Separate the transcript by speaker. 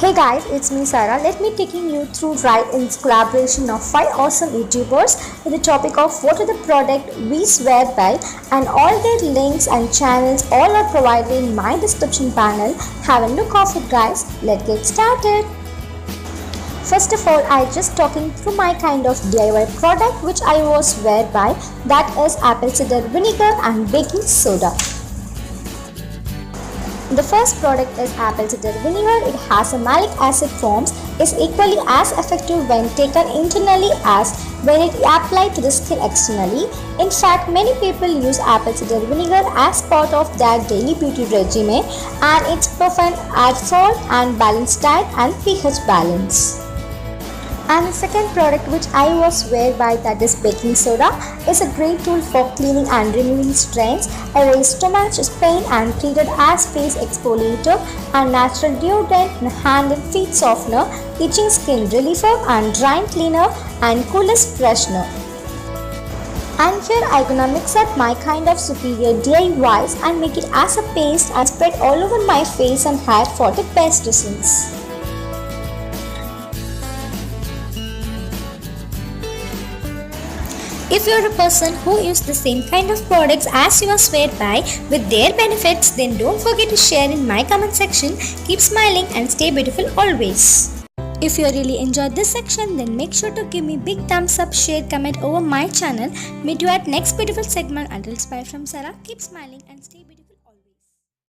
Speaker 1: Hey guys, it's me Sara. Let me taking you through right in collaboration of 5 awesome YouTubers with the topic of what are the product we swear by, and all their links and channels all are provided in my description panel. Have a look of it guys. Let's get started. First of all, I just talking through my kind of DIY product which I was swear by, that is apple cider vinegar and baking soda. The first product is apple cider vinegar. It has a malic acid forms, is equally as effective when taken internally as when it applied to the skin externally. In fact, many people use apple cider vinegar as part of their daily beauty regime, and it's perfect at salt and balanced diet and pH balance. And the second product which I was swear by, that is baking soda, is a great tool for cleaning and removing stains, erase stomach pain and treated as face exfoliator and natural deodorant and hand and feet softener, itching skin reliever and drying cleaner and coolest freshener. And here I gonna mix up my kind of superior DIYs and make it as a paste and spread all over my face and hair for the best results. If you are a person who uses the same kind of products as you are swear by with their benefits, then don't forget to share in my comment section. Keep smiling and stay beautiful always. If you really enjoyed this section, then make sure to give me big thumbs up, share, comment over my channel. Meet you at next beautiful segment. Until bye from Sara. Keep smiling and stay beautiful.